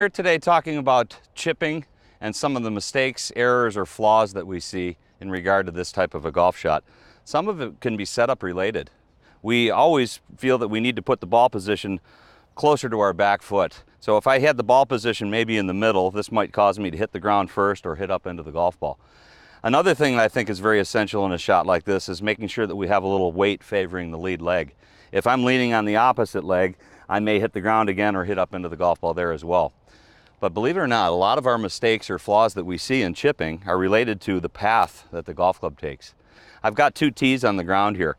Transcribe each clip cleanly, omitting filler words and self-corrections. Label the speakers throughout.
Speaker 1: Here today talking about chipping and some of the mistakes, errors, or flaws that we see in regard to this type of a golf shot. Some of it can be setup related. We always feel that we need to put the ball position closer to our back foot. So if I had the ball position maybe in the middle, this might cause me to hit the ground first or hit up into the golf ball. Another thing that I think is very essential in a shot like this is making sure that we have a little weight favoring the lead leg. If I'm leaning on the opposite leg, I may hit the ground again or hit up into the golf ball there as well. But believe it or not, a lot of our mistakes or flaws that we see in chipping are related to the path that the golf club takes. I've got two tees on the ground here,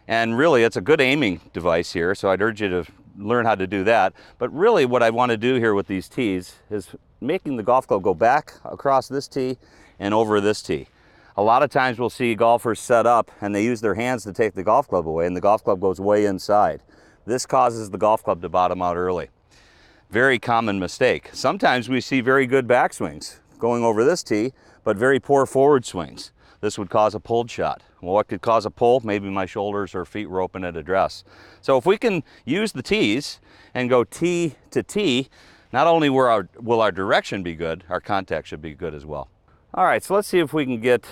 Speaker 1: and really it's a good aiming device here, so I'd urge you to learn how to do that. But really what I want to do here with these tees is making the golf club go back across this tee and over this tee. A lot of times we'll see golfers set up and they use their hands to take the golf club away, and the golf club goes way inside. This causes the golf club to bottom out early. Very common mistake. Sometimes we see very good backswings going over this tee, but very poor forward swings. This would cause a pulled shot. Well, what could cause a pull? Maybe my shoulders or feet were open at address. So if we can use the tees and go tee to tee, not only will our direction be good, our contact should be good as well. All right, so let's see if we can get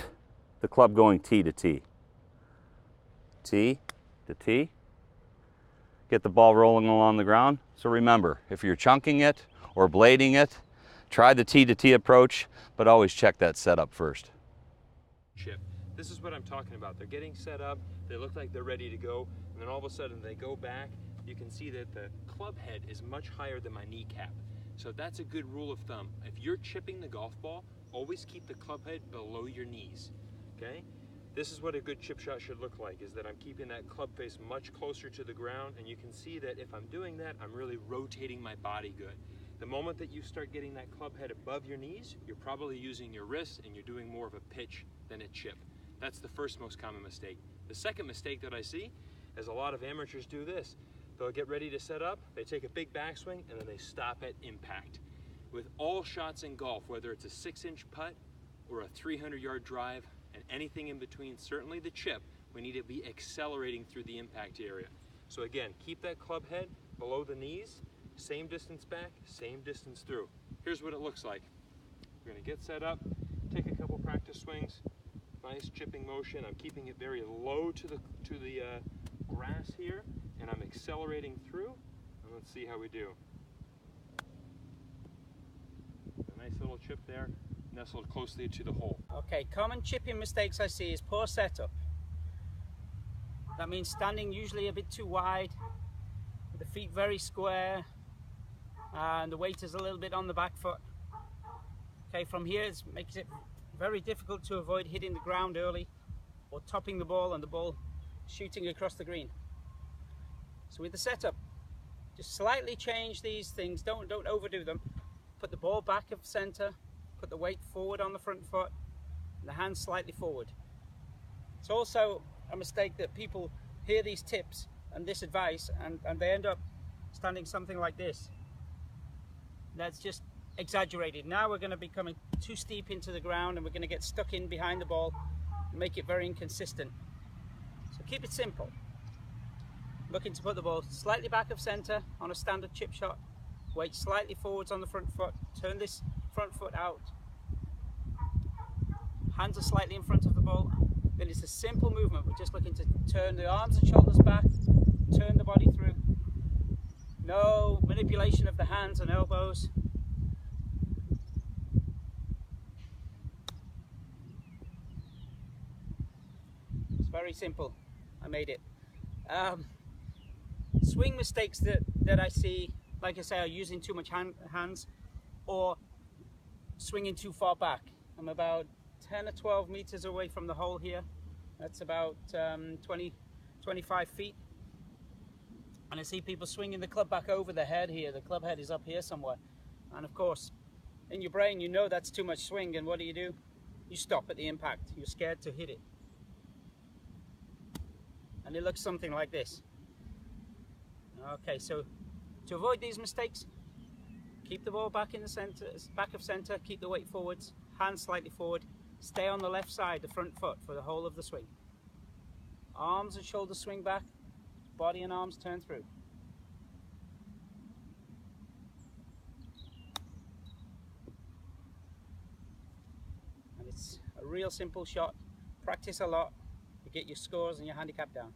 Speaker 1: the club going tee to tee. Tee to tee. Get the ball rolling along the ground. So remember, if you're chunking it or blading it, try the tee to tee approach, but always check that setup first.
Speaker 2: Chip. This is what I'm talking about. They're getting set up, they look like they're ready to go, and then all of a sudden they go back. You can see that the club head is much higher than my kneecap. So that's a good rule of thumb. If you're chipping the golf ball, always keep the club head below your knees, okay? This is what a good chip shot should look like, is that I'm keeping that club face much closer to the ground, and you can see that if I'm doing that, I'm really rotating my body good. The moment that you start getting that club head above your knees, you're probably using your wrists and you're doing more of a pitch than a chip. That's the first most common mistake. The second mistake that I see is a lot of amateurs do this. They'll get ready to set up, they take a big backswing, and then they stop at impact. With all shots in golf, whether it's a 6-inch putt or a 300-yard drive, and anything in between, certainly the chip, we need to be accelerating through the impact area. So again, keep that club head below the knees, same distance back, same distance through. Here's what it looks like. We're gonna get set up, take a couple practice swings, nice chipping motion. I'm keeping it very low to the grass here, and I'm accelerating through, and let's see how we do. A nice little chip there, nestled closely to the hole.
Speaker 3: Okay, common chipping mistakes I see is poor setup. That means standing usually a bit too wide, with the feet very square, and the weight is a little bit on the back foot. Okay, from here it makes it very difficult to avoid hitting the ground early or topping the ball and the ball shooting across the green. So with the setup, just slightly change these things, don't overdo them. Put the ball back of center, put the weight forward on the front foot, and the hands slightly forward. It's also a mistake that people hear these tips and this advice and they end up standing something like this. That's just exaggerated. Now we're going to be coming too steep into the ground and we're going to get stuck in behind the ball and make it very inconsistent. So keep it simple. Looking to put the ball slightly back of center on a standard chip shot, weight slightly forwards on the front foot, turn this front foot out, hands are slightly in front of the ball. Then it's a simple movement. We're just looking to turn the arms and shoulders back, turn the body through. No manipulation of the hands and elbows. It's very simple. I made it. Swing mistakes that I see, like I say, are using too much hands or swinging too far back. I'm about 10 or 12 meters away from the hole here. That's about 25 feet. And I see people swinging the club back over the head here. The club head is up here somewhere. And of course, in your brain, you know that's too much swing. And what do? You stop at the impact. You're scared to hit it. And it looks something like this. Okay, so to avoid these mistakes, keep the ball back in the center, back of center, keep the weight forwards, hands slightly forward, stay on the left side, the front foot for the whole of the swing. Arms and shoulders swing back, body and arms turn through. It's a real simple shot. Practice a lot, you get your scores and your handicap down.